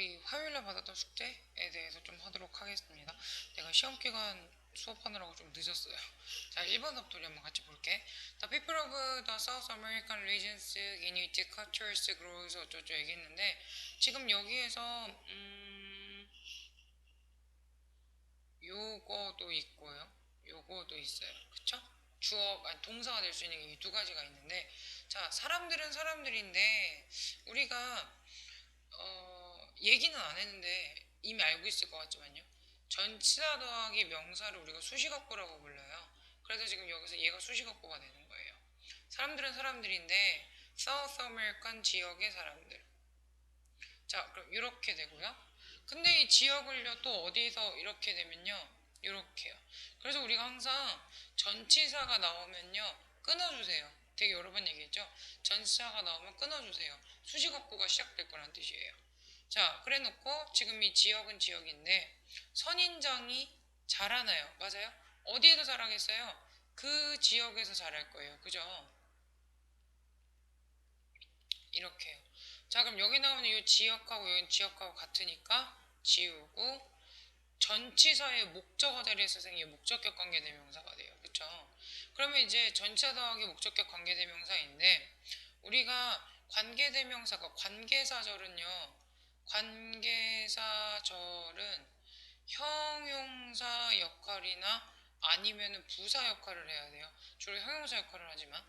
우리 화요일에 받았던 숙제에 대해서 좀 하도록 하겠습니다. 내가 시험 기간 수업하느라고 좀 늦었어요. 자, 1번 답도리 한번 같이 볼게. The people of the South American regions in which cultures grows 어쩌죠 얘기했는데 지금 여기에서 요거도 있고요. 요거도 있어요. 그쵸? 주어, 아니, 동사가 될 수 있는 게 이 두 가지가 있는데 자, 사람들은 사람들인데 우리가 얘기는 안 했는데 이미 알고 있을 것 같지만요. 전치사 더하기 명사를 우리가 수식어구라고 불러요. 그래서 지금 여기서 얘가 수식어구가 되는 거예요. 사람들은 사람들인데 South American 지역의 사람들. 자, 그럼 이렇게 되고요. 근데 이 지역을요 또 어디서 이렇게 되면요. 이렇게요. 그래서 우리가 항상 전치사가 나오면요 끊어주세요. 되게 여러 번 얘기했죠. 전치사가 나오면 끊어주세요. 수식어구가 시작될 거란 뜻이에요. 자, 그래 놓고 지금 이 지역은 지역인데 선인장이 자라나요. 맞아요? 어디에서 자라겠어요? 그 지역에서 자랄 거예요. 그죠? 이렇게요. 자, 그럼 여기 나오는 이 지역하고 여기 지역하고 같으니까 지우고 전치사의 목적어 자리에서 생긴 목적격 관계대명사가 돼요. 그쵸? 그러면 이제 전치사 더하기 목적격 관계대명사인데 우리가 관계대명사가 관계사절은요. 관계사절은 형용사 역할이나 아니면 부사 역할을 해야 돼요. 주로 형용사 역할을 하지만.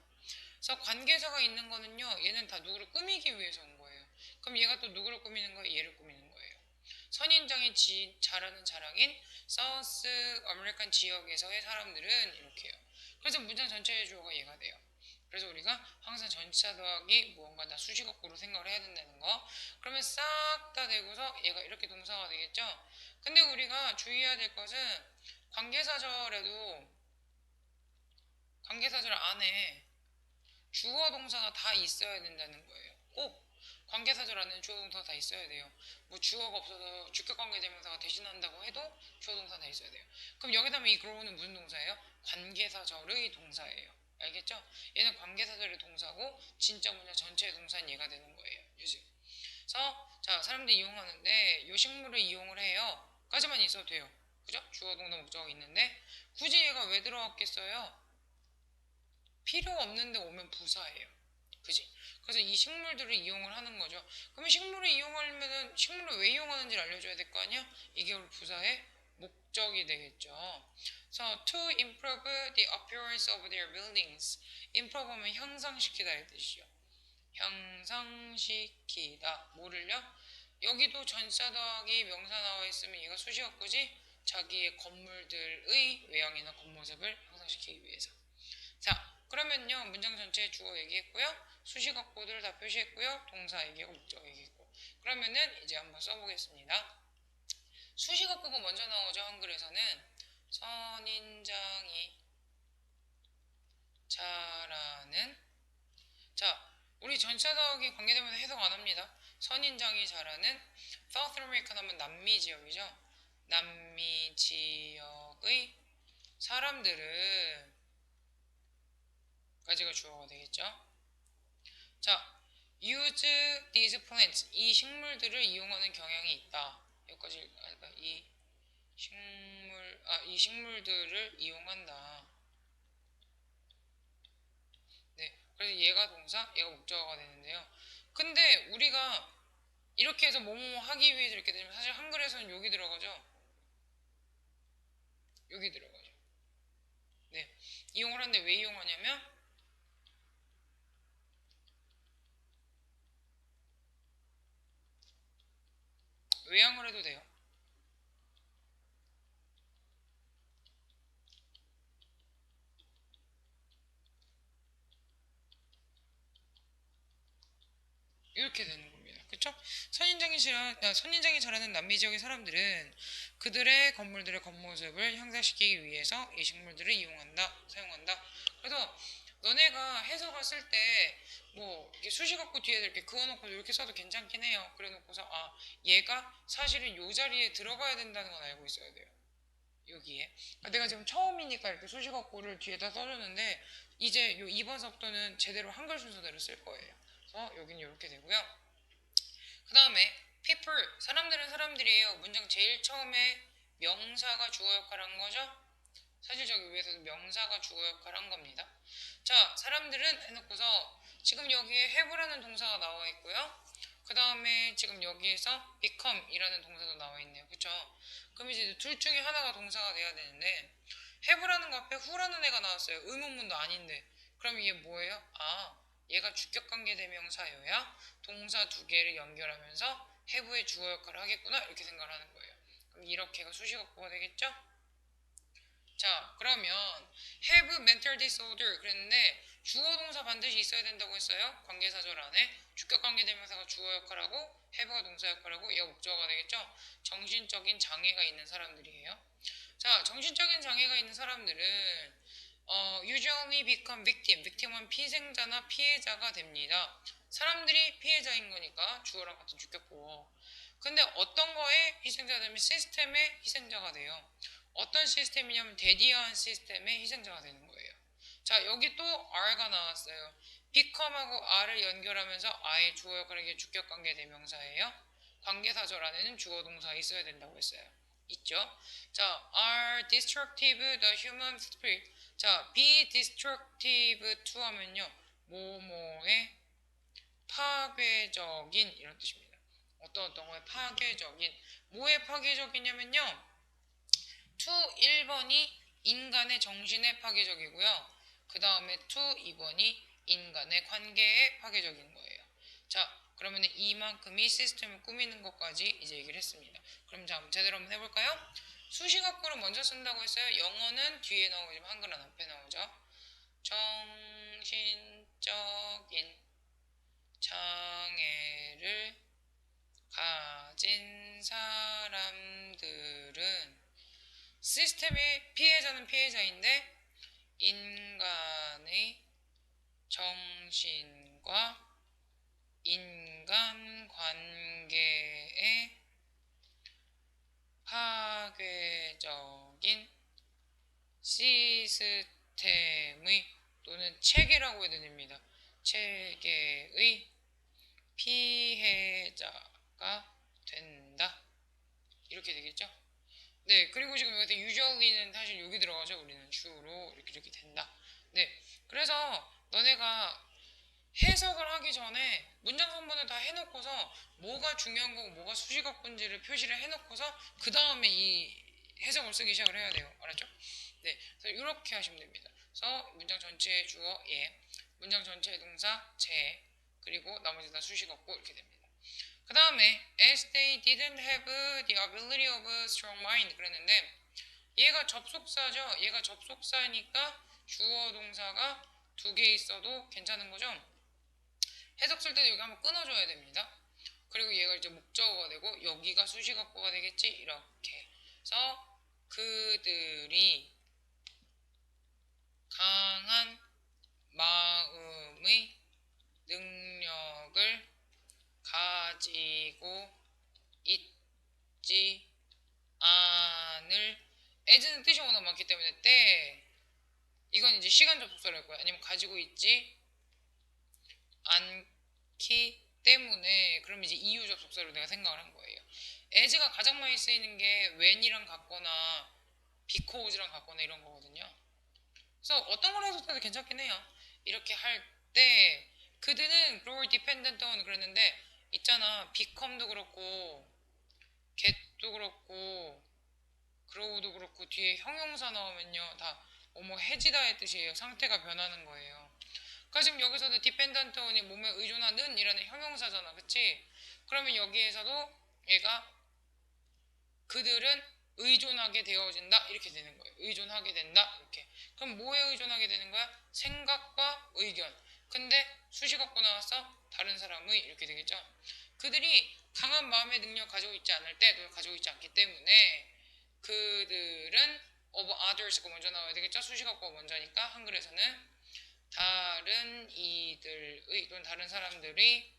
그래서 관계사가 있는 거는요. 얘는 다 누구를 꾸미기 위해서 온 거예요. 그럼 얘가 또 누구를 꾸미는 거예요? 얘를 꾸미는 거예요. 선인장이 잘하는 자랑인 사우스 아메리칸 지역에서의 사람들은 이렇게요. 그래서 문장 전체의 주어가 얘가 돼요. 그래서 우리가 항상 전치사 더하기 무언가 다 수식어구로 생각을 해야 된다는 거. 그러면 싹 다 되고서 얘가 이렇게 동사가 되겠죠. 근데 우리가 주의해야 될 것은 관계사절에도 관계사절 안에 주어 동사가 다 있어야 된다는 거예요. 꼭 관계사절 안에 주어 동사가 다 있어야 돼요. 뭐 주어가 없어서 주격관계대명사가 대신한다고 해도 주어 동사가 다 있어야 돼요. 그럼 여기다 이 grow는 무슨 동사예요? 관계사절의 동사예요. 알겠죠? 얘는 관계사절의 동사고 진짜 문장 전체의 동사는 얘가 되는 거예요. 요즘. 그래서 자, 사람들이 이용하는데 요 식물을 이용을 해요. 까지만 있어도 돼요. 그죠? 주어 동사 목적어가 있는데 굳이 얘가 왜 들어왔겠어요? 필요 없는데 오면 부사예요. 그지? 그래서 이 식물들을 이용을 하는 거죠. 그러면 식물을 이용하려면 식물을 왜 이용하는지를 알려줘야 될 거 아니야? 이게 우리 부사의 목적이 되겠죠. 그래서 to improve the appearance of their buildings. improve 하면 향상시키다 이 뜻이죠. 향상시키다. 뭐를요? 여기도 전사 더하기 명사 나와 있으면 얘가 수식어구지? 자기의 건물들의 외양이나 겉모습을 향상시키기 위해서. 자, 그러면요 문장 전체 주어 얘기했고요, 수식어구들을 다 표시했고요, 동사 얘기하고 목적 얘기했고. 그러면은 이제 한번 써보겠습니다. 수식어구가 먼저 나오죠. 한글에서는 선인장이 잘하는. 자, 우리 전체 더하기 관계되면 해석 안 합니다. 선인장이 잘하는 South American 하면 남미 지역이죠. 남미 지역의 사람들은 까지가 주어가 되겠죠. 자, use these plants. 이 식물들을 이용하는 경향이 있다. 여기까지 이 식물들을 이용한다. 네, 그래서 얘가 동사, 얘가 목적어가 되는데요. 근데 우리가 이렇게 해서 뭐뭐 하기 위해서 이렇게 되면 사실 한글에서는 여기 들어가죠. 여기 들어가죠. 네, 이용을 하는데 왜 이용하냐면 외양을 해도 돼요. 이렇게 되는 겁니다. 그쵸? 선인장이 자라는 남미 지역의 사람들은 그들의 건물들의 겉모습을 향상시키기 위해서 이 식물들을 이용한다, 사용한다. 그래서 너네가 해석을 쓸 때 뭐 수식어구 뒤에 이렇게 그어놓고 이렇게 써도 괜찮긴 해요. 그래놓고서 얘가 사실은 요 자리에 들어가야 된다는 건 알고 있어야 돼요. 여기에. 내가 지금 처음이니까 이렇게 수식어구를 뒤에다 써줬는데 이제 요 2번 속도는 제대로 한글 순서대로 쓸 거예요. 그래서 여기는 이렇게 되고요. 그 다음에 people, 사람들은 사람들이에요. 문장 제일 처음에 명사가 주어 역할을 한 거죠? 사실 저기 위에서도 명사가 주어 역할을 한 겁니다. 자, 사람들은 해놓고서 지금 여기에 have라는 동사가 나와 있고요. 그 다음에 지금 여기에서 become이라는 동사도 나와 있네요. 그쵸? 그럼 이제 둘 중에 하나가 동사가 돼야 되는데 have라는 거 앞에 who라는 애가 나왔어요. 의문문도 아닌데. 그럼 이게 뭐예요? 아, 얘가 주격관계 대명사여야 동사 두 개를 연결하면서 have의 주어 역할을 하겠구나 이렇게 생각을 하는 거예요. 그럼 이렇게가 수식어구가 되겠죠? 자, 그러면 have mental disorder 그랬는데 주어 동사 반드시 있어야 된다고 했어요. 관계사절 안에 주격관계 대명사가 주어 역할하고 have가 동사 역할하고 얘가 목적어가 되겠죠. 정신적인 장애가 있는 사람들이에요. 자, 정신적인 장애가 있는 사람들은 usually become victim. victim은 피생자나 피해자가 됩니다. 사람들이 피해자인 거니까 주어랑 같은 주격보어. 근데 어떤 거에 희생자가 되면 시스템의 희생자가 돼요. 어떤 시스템이냐면 데디어한 시스템의 희생자가 되는 거예요. 자, 여기 또 R가 나왔어요. become하고 R을 연결하면서 R의 주어 역할이 주격관계 대명사예요. 관계사절 안에는 주어 동사 있어야 된다고 했어요. 있죠? 자, are destructive the human spirit. 자, be destructive to 하면요. 뭐뭐의 파괴적인 이런 뜻입니다. 어떤 거에 파괴적인. 뭐에 파괴적이냐면요. to 1번이 인간의 정신에 파괴적이고요. 그 다음에 to 2번이 인간의 관계에 파괴적인 거예요. 자, 그러면 이만큼이 시스템을 꾸미는 것까지 이제 얘기를 했습니다. 그럼 자, 제대로 한번 해볼까요? 수식어구를 먼저 쓴다고 했어요. 영어는 뒤에 나오지만 한글은 앞에 나오죠. 정신적인 장애를 가진 사람들은 시스템의 피해자는 피해자인데 인간의 정신과 인간관계에 파괴적인 시스템의 또는 체계라고 해도 됩니다. 체계의 피해자가 된다. 이렇게 되겠죠? 네, 그리고 지금 여기서 usually는 사실 여기 들어가죠. 우리는 주로 이렇게 된다. 네, 그래서 너네가 해석을 하기 전에 문장 선문을 다 해놓고서 뭐가 중요한 거고 뭐가 수식어군지를 표시를 해놓고서 그 다음에 이 해석을 쓰기 시작을 해야 돼요. 알았죠? 네, 그래서 이렇게 하시면 됩니다. 그래서 문장 전체의 주어 예, 문장 전체의 동사 제, 그리고 나머지 다 수식어고 이렇게 됩니다. 그 다음에 as they didn't have the ability of a strong mind 그랬는데 얘가 접속사죠. 얘가 접속사니까 주어 동사가 두 개 있어도 괜찮은 거죠. 해석 쓸 때도 여기 한번 끊어줘야 됩니다. 그리고 얘가 이제 목적어가 되고 여기가 수식어구가 되겠지 이렇게. 그래서 그들이 강한 마음의 능력을 가지고 있지 않을 as는 뜻이 워낙 많기 때문에 때 이건 이제 시간 접속사를 할 거야. 아니면 가지고 있지 않기 때문에 그럼 이제 이유 접속사로 내가 생각을 한 거예요. as가 가장 많이 쓰이는 게 when이랑 같거나 because랑 같거나 이런 거거든요. 그래서 어떤 걸 해석해도 괜찮긴 해요. 이렇게 할 때 그들은 grow dependent on 그랬는데 있잖아 become도 그렇고 get도 그렇고 grow도 그렇고 뒤에 형용사 나오면요 다 뭐뭐 해지다의 뜻이에요. 상태가 변하는 거예요. 그러니까 지금 여기서도 dependent on이 몸에 의존하는 이라는 형용사잖아. 그치? 그러면 여기에서도 얘가 그들은 의존하게 되어진다 이렇게 되는 거예요. 의존하게 된다 이렇게. 그럼 뭐에 의존하게 되는 거야? 생각과 의견. 근데 수식어구 나와서 다른 사람의 이렇게 되겠죠. 그들이 강한 마음의 능력 가지고 있지 않을 때 또 가지고 있지 않기 때문에 그들은 of others가 먼저 나와야 되겠죠. 수식어구가 먼저니까 한글에서는 다른 이들의 또는 다른 사람들의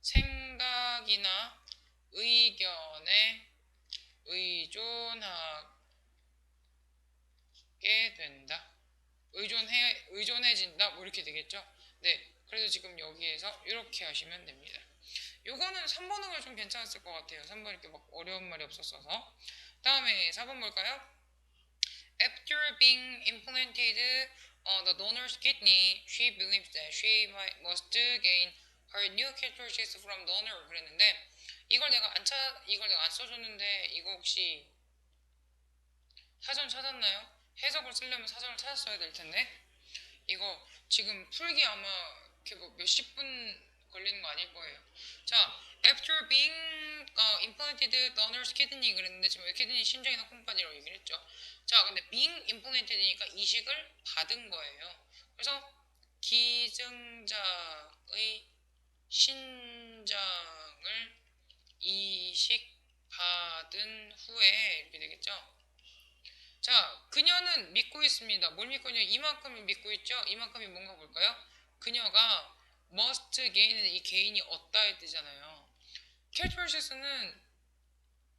생각이나 의견에 의존하게 된다. 의존해진다. 뭐 이렇게 되겠죠. 네. 그래서 지금 여기에서 이렇게 하시면 됩니다. 요거는 3번은 좀 괜찮았을 것 같아요. 3번 이렇게 막 어려운 말이 없었어서. 다음에 4번 볼까요? After being implanted the donor's kidney, she believes that must gain her new characteristics from donor. 그랬는데 이걸 내가 안 써줬는데 이거 혹시 사전 찾았나요? 해석을 쓰려면 사전을 찾았어야 될 텐데 이거 지금 풀기 아마 이렇게 뭐 몇십 분 걸리는 거 아닐 거예요. 자, after being implanted donor's kidney 그랬는데 지금 왜 키드니 심장이나 콩팥이라고 얘기를 했죠. 자, 근데 being implanted니까 이식을 받은 거예요. 그래서 기증자의 신장을 이식받은 후에 이렇게 되겠죠. 자, 그녀는 믿고 있습니다. 뭘 믿고 있냐? 이만큼을 믿고 있죠? 이만큼이 뭔가 볼까요? 그녀가 must gain은 이 개인이 얻다의 뜻이잖아요. characteristics는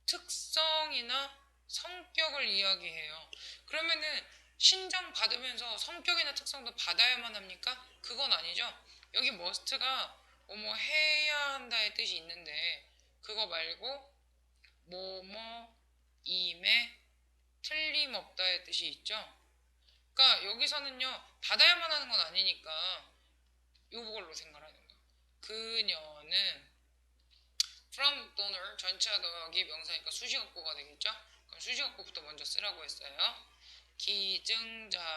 특성이나 성격을 이야기해요. 그러면은 신장 받으면서 성격이나 특성도 받아야만 합니까? 그건 아니죠. 여기 must가 뭐뭐 해야 한다의 뜻이 있는데 그거 말고 뭐뭐임에 틀림없다의 뜻이 있죠. 그러니까 여기서는요 받아야만 하는 건 아니니까 요걸로 생각하는 거예요. 그녀는 from donor 전치사 더하기 명사니까 수식어구가 되겠죠. 그럼 수식어구부터 먼저 쓰라고 했어요. 기증자로부터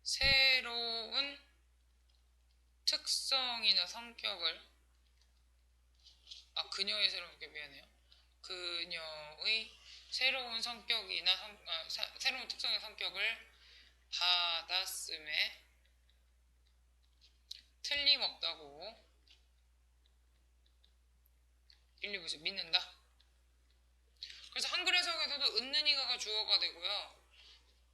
새로운 특성이나 성격을 그녀의 새로운 성격 미안해요. 그녀의 새로운 성격이나 새로운 특성의 성격을 받았음에 틀림없다고 1, 2부에서 믿는다. 그래서 한글 해석에서도 은는이가가 주어가 되고요.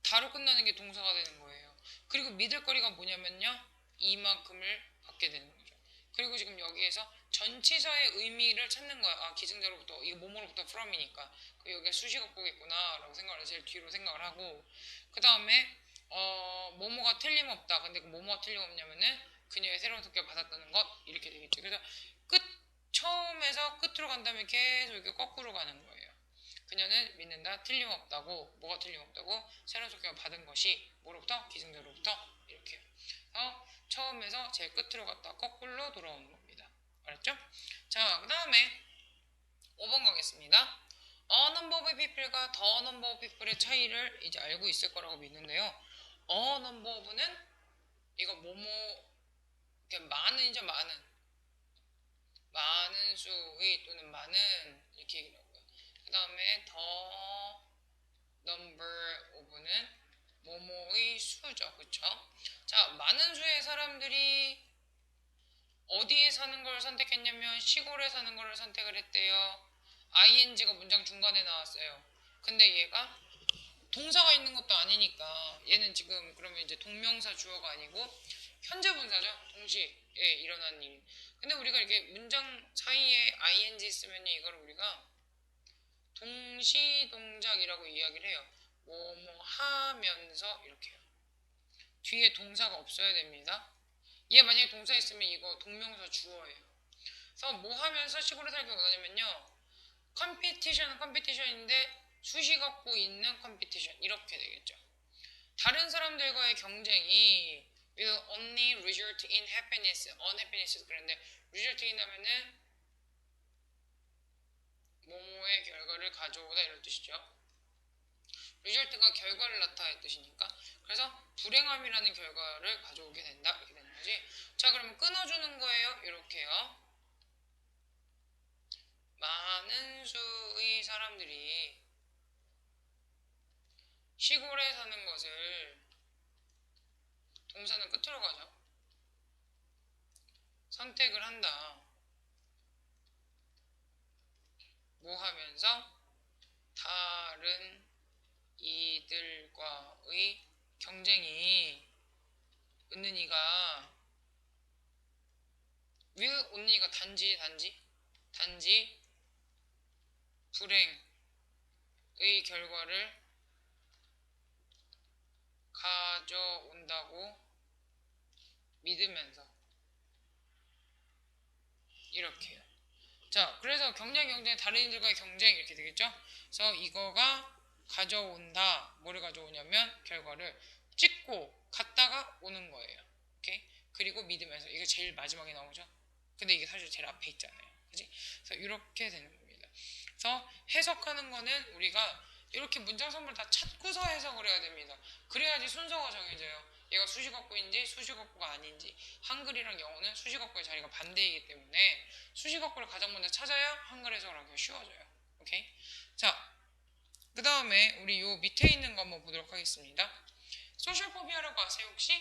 다로 끝나는 게 동사가 되는 거예요. 그리고 믿을 거리가 뭐냐면요. 이만큼을 받게 되는 거죠. 그리고 지금 여기에서 전치사의 의미를 찾는 거야. 기증자로부터 이게 뭐뭐로부터 from이니까 여기가 수식어구겠구나 라고 생각을 해서 제일 뒤로 생각을 하고 그 다음에 뭐뭐가 틀림없다. 근데 그 뭐뭐가 틀림없냐면은 그녀의 새로운 성격을 받았다는 것 이렇게 되겠죠. 그래서 처음에서 끝으로 간 다음에 계속 이렇게 거꾸로 가는 거예요. 그녀는 믿는다. 틀림없다고. 뭐가 틀림없다고? 새로운 성격을 받은 것이 뭐로부터? 기승자로부터. 이렇게요. 처음에서 제일 끝으로 갔다 거꾸로 돌아오는 겁니다. 알았죠? 자, 그 다음에 5번 가겠습니다. A number of people과 the number of people의 차이를 이제 알고 있을 거라고 믿는데요. A number of는 이거 많은이죠. 많은 수의 또는 많은 이렇게 얘기하고요. 그 다음에 the number of는 뭐뭐의 수죠. 그쵸? 자, 많은 수의 사람들이 어디에 사는 걸 선택했냐면 시골에 사는 걸 선택을 했대요. ing가 문장 중간에 나왔어요. 근데 얘가 동사가 있는 것도 아니니까 얘는 지금 그러면 이제 동명사 주어가 아니고 현재 분사죠. 동시에 일어난 일. 근데 우리가 이렇게 문장 사이에 ing 쓰면 이걸 우리가 동시 동작이라고 이야기를 해요. 뭐뭐 하면서 이렇게요. 뒤에 동사가 없어야 됩니다. 얘 만약에 동사 있으면 이거 동명사 주어예요. 그래서 뭐 하면서 시골에 살기 원하냐면요. 컴피티션은 컴피티션인데 수식 갖고 있는 컴피티션 이렇게 되겠죠. 다른 사람들과의 경쟁이 will only result in happiness, unhappiness 그런데 result in 하면은 뭐뭐의 결과를 가져오다 이런 뜻이죠. result가 결과를 나타낼 뜻이니까 그래서 불행함이라는 결과를 가져오게 된다 이렇게 되는 거지. 자, 그러면 끊어주는 거예요. 이렇게요. 많은 수의 사람들이 시골에 사는 것을 동사는 끝으로 가죠. 선택을 한다. 뭐 하면서 다른 이들과의 경쟁이 은는이가 will only가 단지 불행의 결과를 가져온다고 믿으면서 이렇게요. 자, 그래서 경쟁, 다른 이들과의 경쟁 이렇게 되겠죠? 그래서 이거가 가져온다. 뭐를 가져오냐면 결과를 찍고 갔다가 오는 거예요. 오케이? 그리고 믿으면서 이게 제일 마지막에 나오죠? 근데 이게 사실 제일 앞에 있잖아요. 그지? 그래서 이렇게 되는 겁니다. 그래서 해석하는 거는 우리가 이렇게 문장 선물 다 찾고서 해석을 해야 됩니다. 그래야지 순서가 정해져요. 얘가 수식어구인지 수식어구가 아닌지. 한글이랑 영어는 수식어구의 자리가 반대이기 때문에 수식어구를 가장 먼저 찾아야 한글 해석을 하기가 쉬워져요. 오케이? 자, 그 다음에 우리 요 밑에 있는 거 한번 보도록 하겠습니다. 소셜포비아라고 아세요 혹시?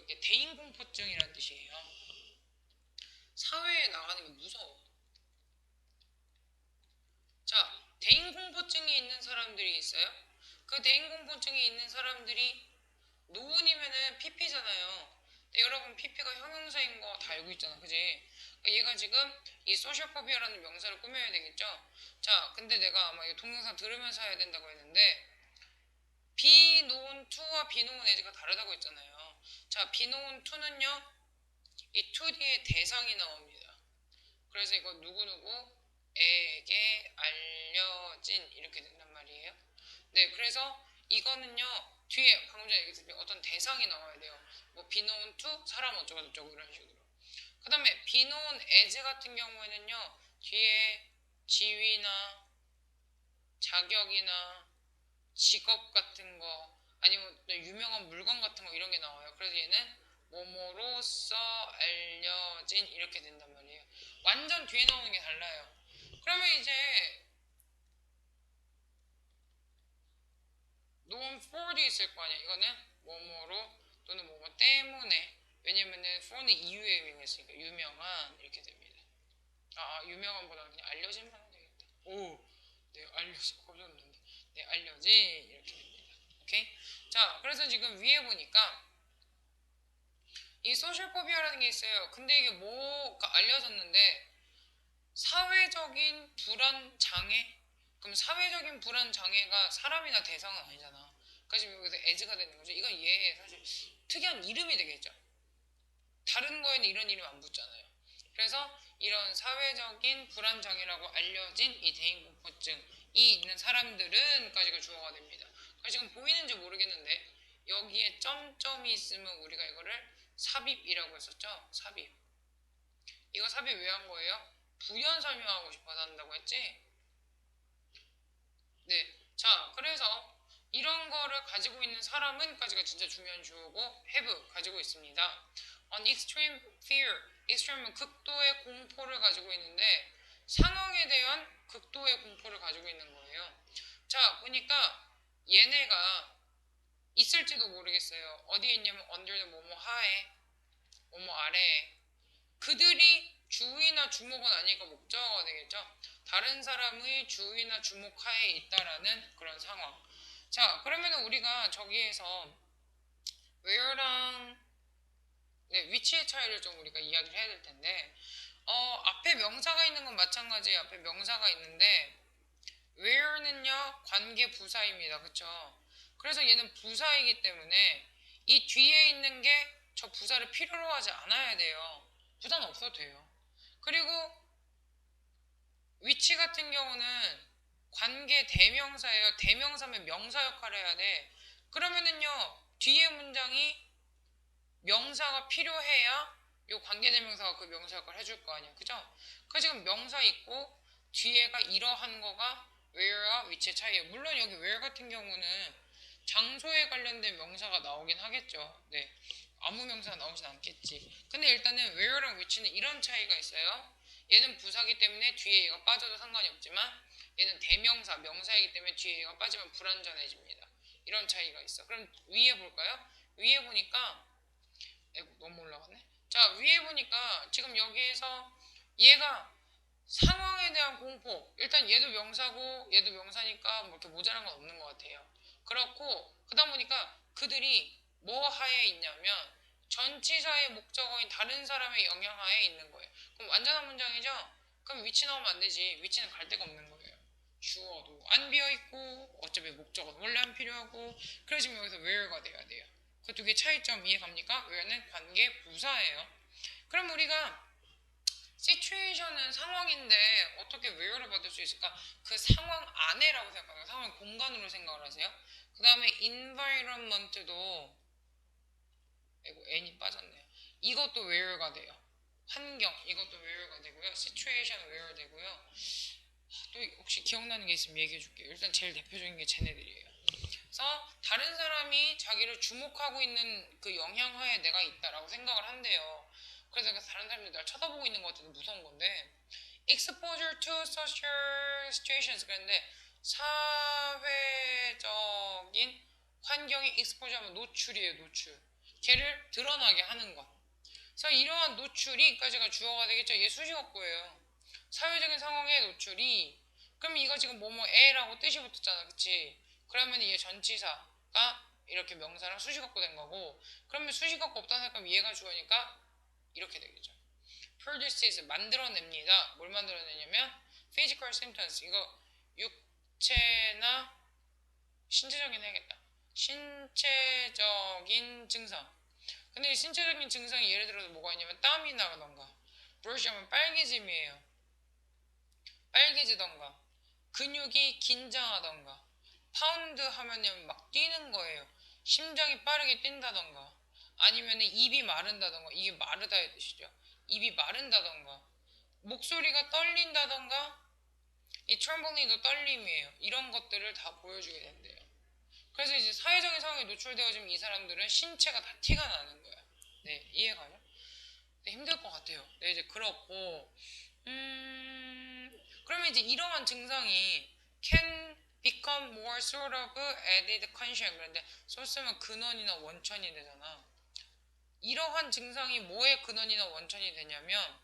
이게 대인공포증이라는 뜻이에요. 사회에 나가는 게 무서워. 자, 대인공포증이 있는 사람들이 있어요. 그 대인공포증이 있는 사람들이 노은이면은 PP잖아요. 근데 여러분 PP가 형용사인 거 다 알고 있잖아, 그지? 그러니까 얘가 지금 이 소셜포비아라는 명사를 꾸며야 되겠죠? 자, 근데 내가 아마 이 동영상 들으면서 해야 된다고 했는데 비노은 투와 비노은 에즈가 다르다고 했잖아요. 자, 비노은 투는요, 이 투 뒤에 대상이 나옵니다. 그래서 이거 누구누구에게 알려진 이렇게 된단 말이에요. 네, 그래서 이거는요, 뒤에 방금 전에 얘기했듯이 어떤 대상이 나와야 돼요. 뭐 비노운 투 사람 어쩌고 저쩌고 이런 식으로. 그 다음에 비노운 에즈 같은 경우에는요, 뒤에 지위나 자격이나 직업 같은 거 아니면 유명한 물건 같은 거 이런 게 나와요. 그래서 얘는 뭐뭐로써 알려진 이렇게 된단 말이에요. 완전 뒤에 나오는 게 달라요. 그러면 이제 known for도 있을 거 아니야. 이거는 뭐뭐로 또는 뭐뭐 때문에. 왜냐면은 for는 이유의 의미가 있으니까 유명한 이렇게 됩니다. 유명한보다 그냥 알려진만 하면 되겠다. 오, 네, 알려진. 깜짝 놀랐네. 네, 알려진 이렇게 됩니다. 오케이? 자, 그래서 지금 위에 보니까 이 소셜포비아라는 게 있어요. 근데 이게 뭐가 알려졌는데 사회적인 불안 장애? 그럼 사회적인 불안 장애가 사람이나 대상은 아니잖아. 그래서 여기서 에즈가 되는 거죠. 이건 얘 사실 특이한 이름이 되겠죠. 다른 거에는 이런 이름 안 붙잖아요. 그래서 이런 사회적인 불안 장애라고 알려진 이 대인공포증이 있는 사람들은까지가 주어가 됩니다. 지금 보이는지 모르겠는데 여기에 점점이 있으면 우리가 이거를 삽입이라고 했었죠. 삽입. 이거 삽입 왜 한 거예요? 부연 설명하고 싶어서 한다고 했지? 네. 자, 그래서 이런 거를 가지고 있는 사람은까지가 진짜 중요한 주어고 have 가지고 있습니다. On extreme fear, extreme은 극도의 공포를 가지고 있는데 상황에 대한 극도의 공포를 가지고 있는 거예요. 자, 보니까 얘네가 있을지도 모르겠어요. 어디에 있냐면 under the 뭐뭐 하에, 뭐뭐 아래에. 그들이 주의나 주목은 아니니까 목적어가 되겠죠. 다른 사람의 주의나 주목하에 있다라는 그런 상황. 자, 그러면 우리가 저기에서 where랑 위치의 차이를 좀 우리가 이야기를 해야 될 텐데 앞에 명사가 있는 건 마찬가지예요. 앞에 명사가 있는데 where는요 관계 부사입니다. 그쵸? 그래서 얘는 부사이기 때문에 이 뒤에 있는 게 저 부사를 필요로 하지 않아야 돼요. 부사는 없어도 돼요. 그리고 위치 같은 경우는 관계 대명사예요. 대명사면 명사 역할을 해야 돼. 그러면은요 뒤에 문장이 명사가 필요해야 요 관계대명사가 그 명사 역할을 해줄 거 아니야. 그죠? 그 지금 명사 있고 뒤에가 이러한 거가 where와 위치의 차이예요. 물론 여기 where 같은 경우는 장소에 관련된 명사가 나오긴 하겠죠. 네. 아무 명사가 나오진 않겠지. 근데 일단은 where랑 위치는 이런 차이가 있어요. 얘는 부사기 때문에 뒤에 얘가 빠져도 상관이 없지만 얘는 대명사, 명사이기 때문에 뒤에 얘가 빠지면 불완전해집니다. 이런 차이가 있어. 그럼 위에 볼까요? 위에 보니까 너무 올라갔네. 자, 위에 보니까 지금 여기에서 얘가 상황에 대한 공포. 일단 얘도 명사고 얘도 명사니까 뭐 이렇게 모자란 건 없는 것 같아요. 그렇고 그러다 보니까 그들이 뭐 하에 있냐면 전치사의 목적어인 다른 사람의 영향하에 있는 거예요. 그럼 완전한 문장이죠? 그럼 위치 나오면 안 되지. 위치는 갈 데가 없는 거예요. 주어도 안 비어있고 어차피 목적어는 원래 안 필요하고 그래서 지금 여기서 where가 돼야 돼요. 그 두 개 차이점 이해 갑니까? where는 관계 부사예요. 그럼 우리가 situation은 상황인데 어떻게 where를 받을 수 있을까? 그 상황 안에라고 생각하세요. 상황 공간으로 생각을 하세요. 그 다음에 environment도 아이고 n이 빠졌네요. 이것도 where가 돼요. 환경 이것도 where가 되고요. situation where 되고요. 또 혹시 기억나는 게 있으면 얘기해 줄게요. 일단 제일 대표적인 게 쟤네들이에요. 그래서 다른 사람이 자기를 주목하고 있는 그 영향하에 내가 있다라고 생각을 한대요. 그래서 다른 사람들이 날 쳐다보고 있는 것 같아서 무서운 건데 exposure to social situations 그런데 사회적인 환경에 exposure 하면 노출이에요. 노출. 걔를 드러나게 하는 것. 그래서 이러한 노출이까지가 주어가 되겠죠. 얘 수식어구예요. 사회적인 상황의 노출이 그럼 이거 지금 뭐뭐애라고 뜻이 붙었잖아. 그치? 그러면 얘 전치사가 이렇게 명사랑 수식어구 된 거고 그러면 수식어구 없다는 생각하면 얘가 주어니까 이렇게 되겠죠. produces 만들어냅니다. 뭘 만들어내냐면 physical symptoms 이거 육체나 신체적인 해야겠다. 신체적인 증상. 근데 이 신체적인 증상이 예를 들어서 뭐가 있냐면 땀이 나던가 브러쉬 하면 빨개짐이에요. 빨개지던가 근육이 긴장하던가 파운드 하면은 막 뛰는 거예요. 심장이 빠르게 뛴다던가 아니면 입이 마른다던가 이게 마르다의 뜻이죠. 입이 마른다던가 목소리가 떨린다던가 이 트럼블링도 떨림이에요. 이런 것들을 다 보여주게 된대요. 그래서 이제 사회적인 상황에 노출되어지면 이 사람들은 신체가 다 티가 나는 거야. 네, 이해가요? 네, 힘들 것 같아요. 네, 이제 그렇고, 그러면 이제 이러한 증상이 can become more sort of added condition. 그런데 소스면 근원이나 원천이 되잖아. 이러한 증상이 뭐의 근원이나 원천이 되냐면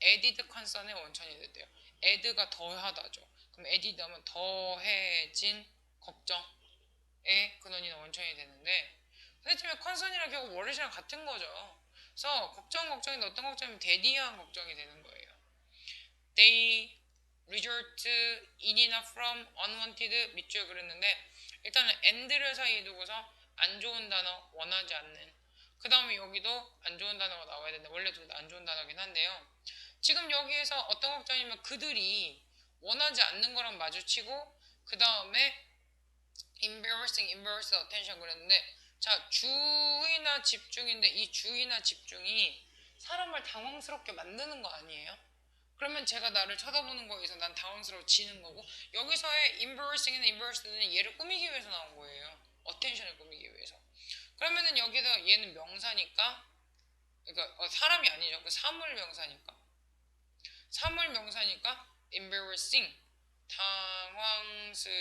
added concern의 원천이 된대요. add가 더하다죠. 그럼 added 하면 더해진 걱정의 근원이나 원천이 되는데 근데 지금 concern이랑 결국 월렛이랑 같은 거죠. 그래서 걱정인데 어떤 걱정이면 대디한 걱정이 되는 거예요. They resort in이나 from unwanted 밑줄 그렸는데 일단은 and를 사이에 두고서 안 좋은 단어 원하지 않는 그 다음에 여기도 안 좋은 단어가 나와야 되는데 원래 둘 다 안 좋은 단어긴 한데요. 지금 여기에서 어떤 걱정이면 그들이 원하지 않는 거랑 마주치고 그 다음에 embarrassing attention 그랬는데 자 주의나 집중인데 이 주의나 집중이 사람을 당황스럽게 만드는 거 아니에요? 그러면 제가 나를 쳐다보는 거에 서 난 당황스러워지는 거고 여기서의 embarrassing이나 embarrassed는 얘를 꾸미기 위해서 나온 거예요. attention을 꾸미기 위해서. 그러면은 여기서 얘는 명사니까 그러니까 사람이 아니죠. 그 사물 명사니까 사물 명사니까 embarrassing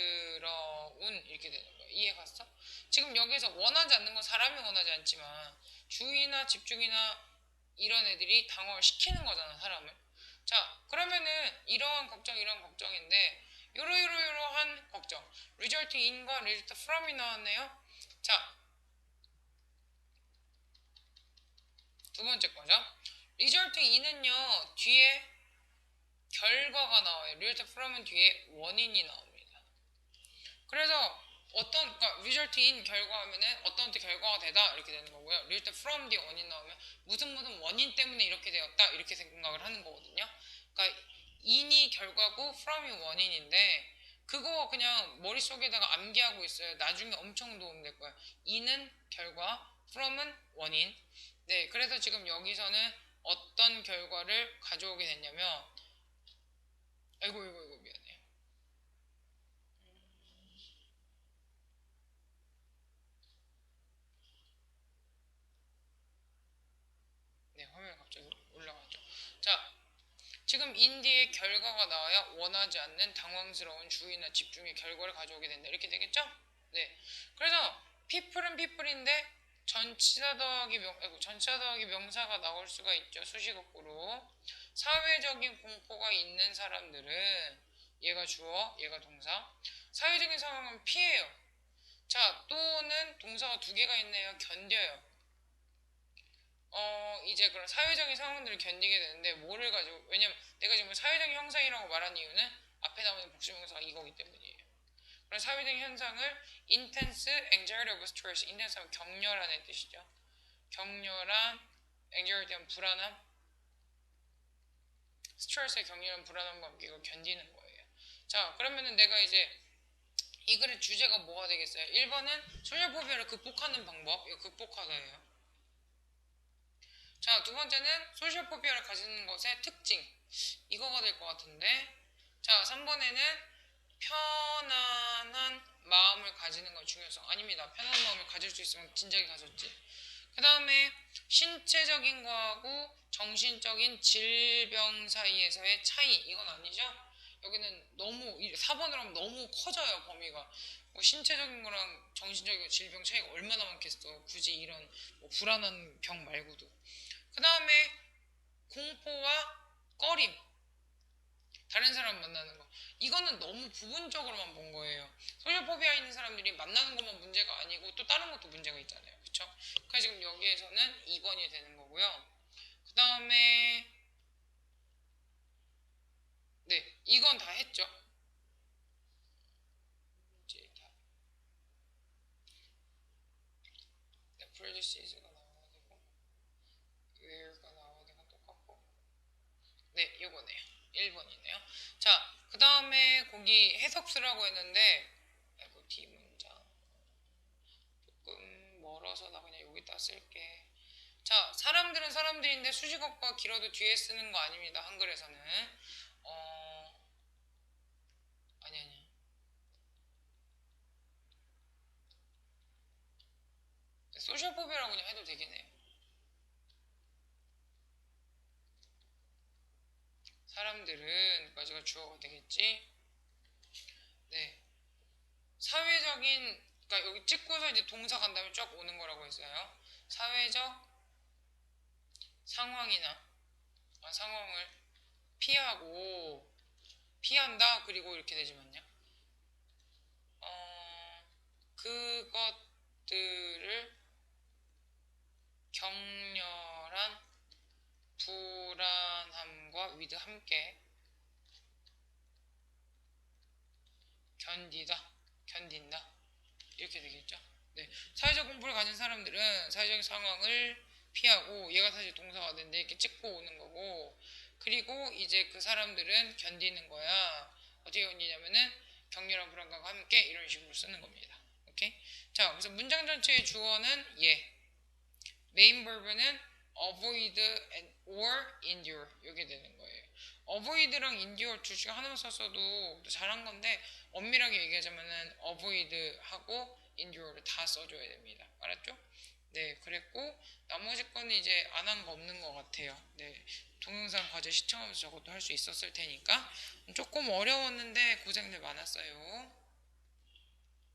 당황스러운 이렇게 되는 거예요. 이해 갔어? 지금 여기서 원하지 않는 건 사람이 원하지 않지만 주의나 집중이나 이런 애들이 당황을 시키는 거잖아 사람을. 자 그러면은 이러한 걱정인데 요러한 걱정 resulting in과 result from이 나왔네요. 자 두 번째 거죠. resulting in은요 뒤에 결과가 나와요. result from은 뒤에 원인이 나옵니다. 그래서 그러니까 result in 결과하면은 어떤 결과가 되다 이렇게 되는 거고요. result from 뒤에 원인 나오면 무슨 원인 때문에 이렇게 되었다 이렇게 생각을 하는 거거든요. 그러니까 in이 결과고 from이 원인인데 그거 그냥 머릿속에다가 암기하고 있어요. 나중에 엄청 도움될 거예요. in은 결과, from은 원인. 네, 그래서 지금 여기서는 어떤 결과를 가져오게 됐냐면 아이고 미안해요. 네, 화면이 갑자기 올라갔죠. 자, 지금 인디의 결과가 나와야 원하지 않는 당황스러운 주의나 집중의 결과를 가져오게 된다. 이렇게 되겠죠? 네. 그래서 people은 people인데 전치사 더하기 명사가 나올 수가 있죠. 수식어구로. 사회적인 공포가 있는 사람들은 얘가 주어, 얘가 동사. 사회적인 상황은 피해요. 자, 또는 동사가 두 개가 있네요. 견뎌요. 이제 그런 사회적인 상황들을 견디게 되는데 뭐를 가지고 왜냐면 내가 지금 사회적인 형상이라고 말한 이유는 앞에 나오는 복수명사가 이거기 때문이에요. 그런 사회적인 현상을 intense anxiety of stress, intense 하면 격렬한의 뜻이죠. 격렬한 anxiety 하면 불안함, 스트레스의 격렬한 불안함과 함께 이걸 견디는 거예요. 자, 그러면은 내가 이제 이 글의 주제가 뭐가 되겠어요? 1번은 소셜 포비아를 극복하는 방법, 이거 극복하다예요. 자, 두 번째는 소셜 포비아를 가지는 것의 특징, 이거가 될 것 같은데, 자, 3번에는 편안한 마음을 가지는 것 중요성. 아닙니다. 편안한 마음을 가질 수 있으면 진작에 가졌지. 그 다음에 신체적인 거하고 정신적인 질병 사이에서의 차이, 이건 아니죠? 여기는 너무 4번으로 하면 너무 커져요, 범위가. 뭐 신체적인 거랑 정신적인 질병 차이가 얼마나 많겠어. 굳이 이런 뭐 불안한 병 말고도. 그 다음에 공포와 꺼림, 다른 사람 만나는 거. 이거는 너무 부분적으로만 본 거예요. 소셜포비아 있는 사람들이 만나는 것만 문제가 아니고 또 다른 것도 문제가 있잖아요. 그쵸? 그래서 지금 여기에서는 2번이 되는 거고요. 그 다음에 네, 이건 다 했죠. 이제 다 네, 프로듀스가 나와야 되고 where가 나와야 되고 똑같고 네, 요거네요. 1번이네요. 자, 그 다음에 거기 해석 쓰라고 했는데 아이고 D문장 조금 멀어서 나 그냥 여기다 쓸게. 자, 사람들은 사람들인데 수식어가 길어도 뒤에 쓰는 거 아닙니다. 한글에서는. 아니. 소셜포비아라고 그냥 해도 되긴 해요. 사람들은 까지가 주어가 되겠지. 네. 사회적인, 그러니까 여기 찍고서 이제 동사 간 다음에 쫙 오는 거라고 했어요. 사회적 상황이나 상황을 피하고 피한다 그리고 이렇게 되지만요. 그것들을 격렬한 불안함과 위드 함께 견딘다 이렇게 되겠죠. 네, 사회적 공포를 가진 사람들은 사회적 상황을 피하고 얘가 사실 동사가 되는데 이렇게 찍고 오는 거고 그리고 이제 그 사람들은 견디는 거야. 어떻게 견디냐면은 격렬한 불안감과 함께 이런 식으로 쓰는 겁니다. 오케이? 자, 그래서 문장 전체의 주어는 얘. 메인 버브는 avoid and or endure 이게 되는 거예요. avoid랑 endure 둘 중에 하나만 썼어도 잘한 건데 엄밀하게 얘기하자면은 avoid 하고 endure를 다 써줘야 됩니다. 알았죠? 네, 그랬고 나머지 거는 이제 안 한 거 없는 것 같아요. 네, 동영상 과제 시청하면서 저것도 할 수 있었을 테니까 조금 어려웠는데 고생들 많았어요.